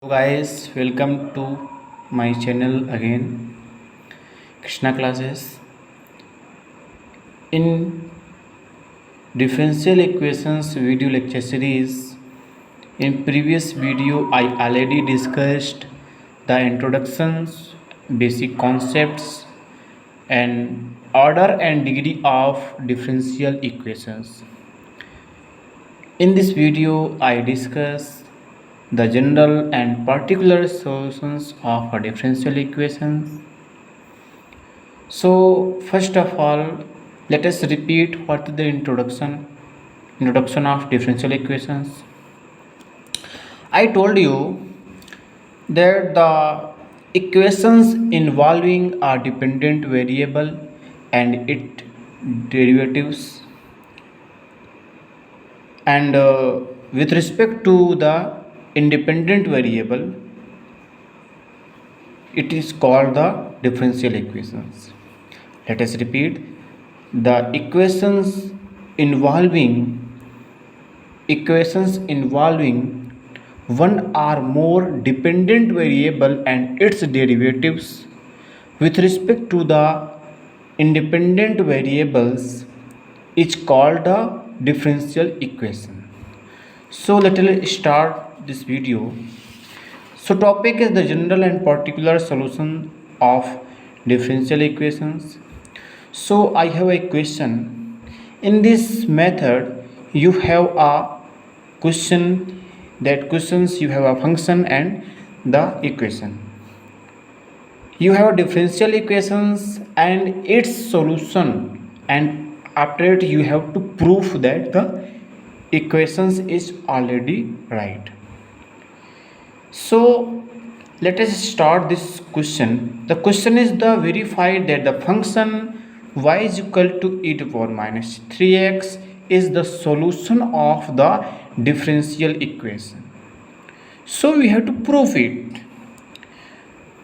So guys, welcome to my channel again, Krishna classes. In differential equations video lecture series, in previous video I already discussed the introductions, basic concepts and order and degree of differential equations. In this video I discuss the general and particular solutions of a differential equations. So first of all, let us repeat what is the introduction of differential equations. I told you that the equations involving a dependent variable and its derivatives, and with respect to the independent variable, it is called the differential equations. Let us repeat: the equations involving one or more dependent variable and its derivatives with respect to the independent variables is called the differential equation. So let us start this video. So topic is the general and particular solution of differential equations. So I have a question. In this method, you have a question. That questions you have a function and the equation. You have differential equations and its solution, and after it you have to prove that the equations is already right. So let us start this question. The question is the verify that the function y is equal to e to power minus 3x is the solution of the differential equation. So we have to prove it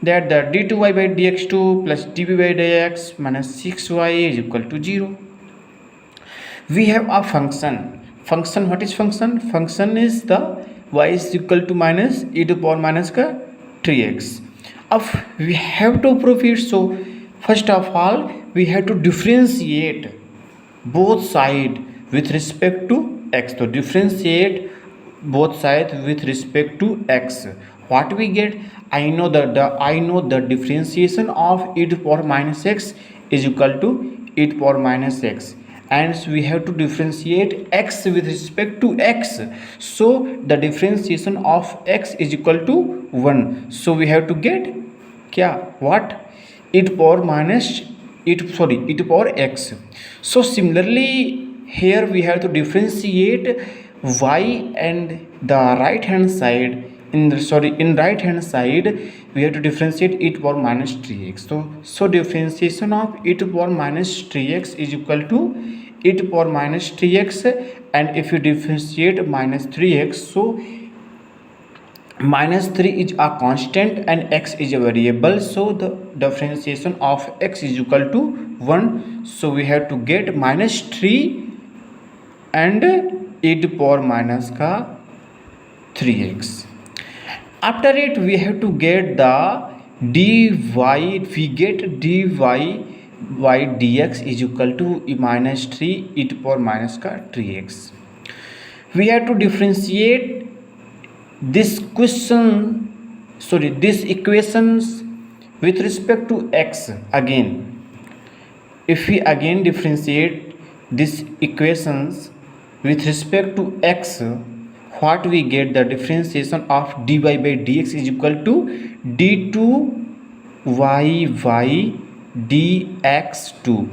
that the d2y by dx2 plus dv by dx minus 6y is equal to 0. We have a function. What is function? Function is the y is equal to minus e to power minus का 3x. अब we have to prove it. So first of all we have to differentiate both side with respect to x. So differentiate both sides with respect to x. What we get? I know the differentiation of e to power minus x is equal to e to power minus x, and we have to differentiate x with respect to x. So the differentiation of x is equal to 1. So we have to get क्या what e to power minus e to power x. So similarly here we have to differentiate y, and the right hand side in right hand side we have to differentiate e to power minus 3x. So differentiation of e to power minus 3x is equal to e to power minus 3x, and if you differentiate minus 3x, so minus 3 is a constant and x is a variable, so the differentiation of x is equal to 1. So we have to get minus 3 and e to power minus का 3x. After it we have to get the dy. We get dy by dx is equal to minus 3 e to power minus का 3x. We have to differentiate this equations with respect to x again. If we again differentiate these equations with respect to x, what we get? The differentiation of dy by dx is equal to d2y by dx2.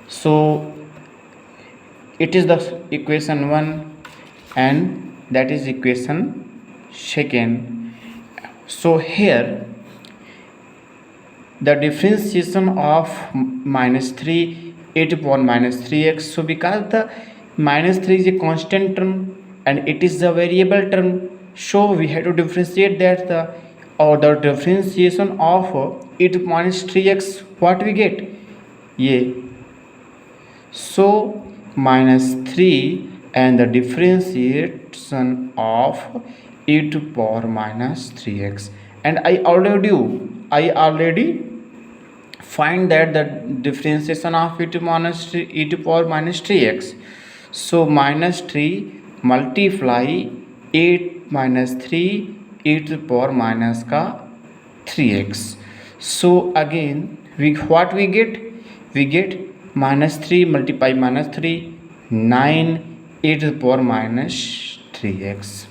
So it is the equation 1 and that is equation 2. So here the differentiation of minus 3 e to power minus 3x. So because the minus 3 is a constant term and it is a variable term, so we have to differentiate that the differentiation of e to minus 3x, what we get? Yeah. So minus 3 and the differentiation of e to power minus 3x, and I already find that the differentiation of e to power minus 3x. So minus 3 multiply 8 minus 3 e to the power minus का 3x. So again we get minus 3 multiply minus 3 9 e to the power minus 3x.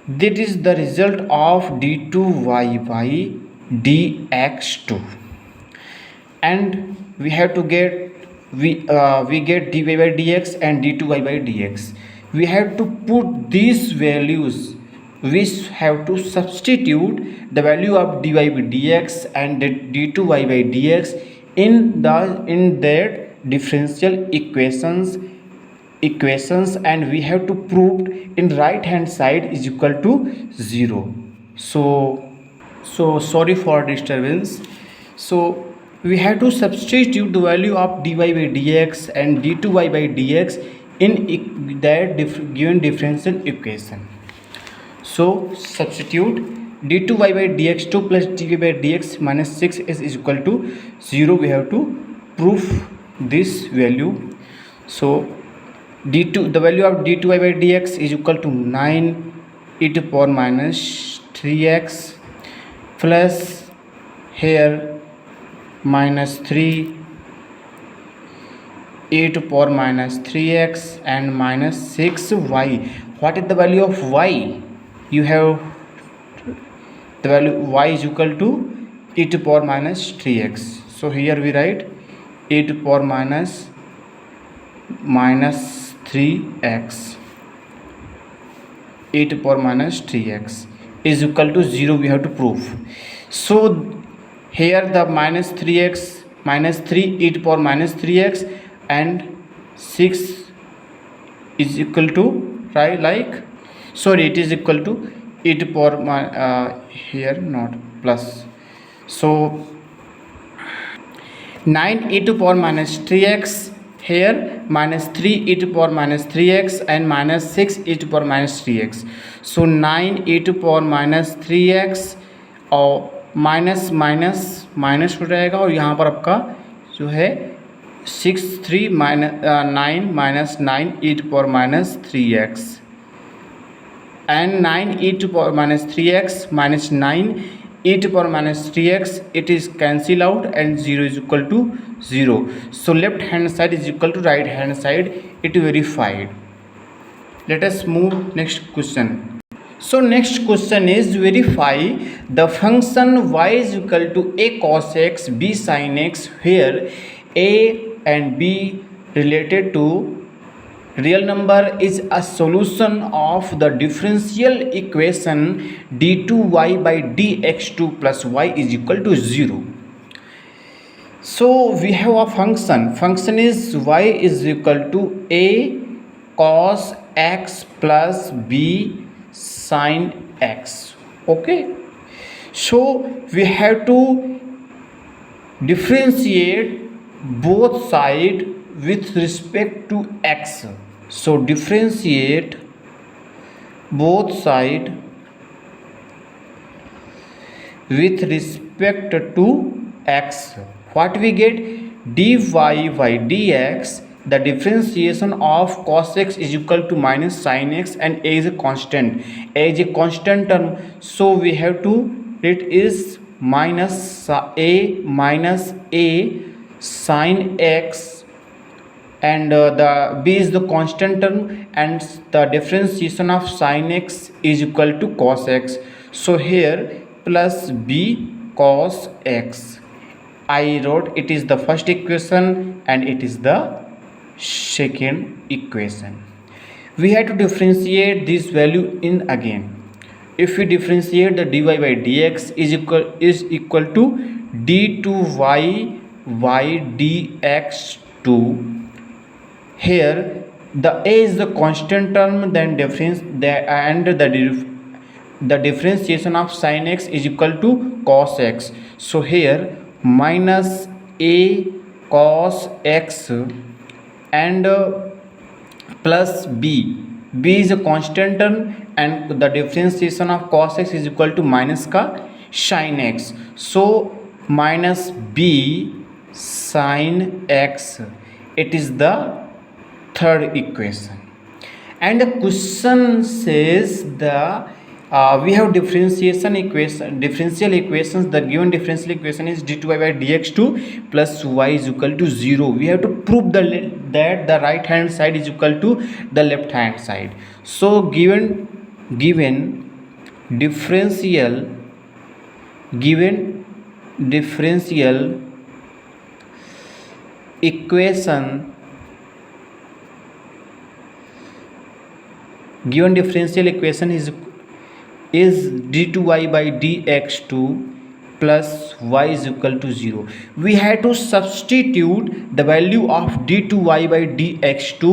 That is the result of d2y by dx2, and we have to get we get dy by dx and d2y by dx. We have to put these values, we have to substitute the value of dy by dx and d2y by dx in that differential equations, and we have to prove in right hand side is equal to 0. So sorry for disturbance. So we have to substitute the value of dy by dx and d2y by dx in that given differential equation. So substitute d2y by dx2 plus dy by dx minus 6 is equal to 0. We have to prove this value. So the value of d2y by dx is equal to 9 e to power minus 3x plus here minus 3 e to power minus 3x and minus 6y. What is the value of y? You have the value y is equal to e to power minus 3x. So here we write e to power minus 3x e to power minus 3x is equal to 0. We have to prove. So here the minus 3x minus 3 e to power minus 3x and 6 is equal to, right, like, sorry, it is equal to e to power here not plus. So 9 e to power minus 3x, here minus 3 e to power minus 3x and minus 6 e to power minus 3x. So 9 e to power minus 3x और minus हो जाएगा, और यहाँ पर आपका जो है 9 minus 9 e to power minus 3x and 9 e to power minus 3x minus 9 e to power minus 3x, it is cancel out and 0 is equal to 0. So left hand side is equal to right hand side. It verified. Let us move next question. So next question is verify the function y is equal to a cos x b sin x, where a and b related to real number is a solution of the differential equation d2y by dx2 plus y is equal to 0. So we have a function is y is equal to a cos x plus b sin x. Okay, so we have to differentiate both side with respect to x. So differentiate both side with respect to x. What we get? Dy by dx, the differentiation of cos x is equal to minus sin x, and a is a constant. A is a constant term, so we have to it is minus a sin x, and the b is the constant term, and the differentiation of sin x is equal to cos x. So here plus b cos x. I wrote it is the first equation and it is the second equation. We have to differentiate this value in again. If we differentiate, the dy by dx is equal to d2y by dx2. Here the a is the constant term, then the differentiation of sin x is equal to cos x. So here minus a cos x and plus b b is a constant term and the differentiation of cos x is equal to minus का sin x. So minus b sin x, it is the third equation. And the question says the we have differential equations. The given differential equation is d2y by dx2 plus y is equal to 0. We have to prove that the right hand side is equal to the left hand side. So given differential equation is d2y by dx2 plus y is equal to 0. We have to substitute the value of d2y by dx2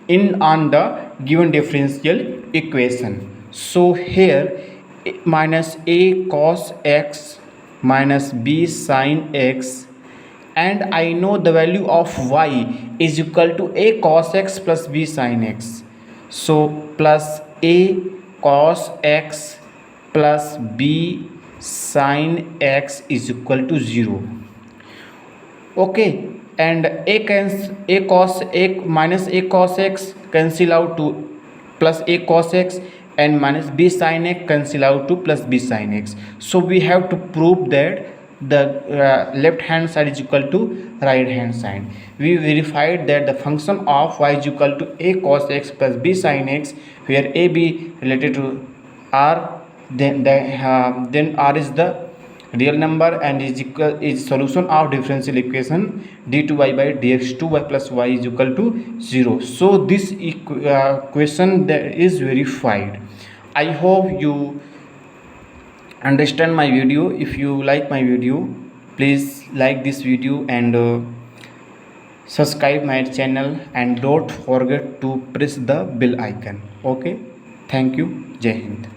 in on the given differential equation. So here minus a cos x minus b sin x, and I know the value of y is equal to a cos x plus b sin x. So plus a cos x plus b sin x is equal to 0. Okay, and a cos minus a cos x cancel out to plus a cos x, and minus b sin x cancel out to plus b sin x. So we have to prove that the left hand side is equal to right hand side. We verified that the function of y is equal to a cos x plus b sin x, where a b related to r, then r is the real number and is solution of differential equation d2y by dx2y plus y is equal to 0. So this equation is verified. I hope you understand my video. If you like my video, please like this video and subscribe my channel, and don't forget to press the bell icon. Okay, thank you. Jai Hind.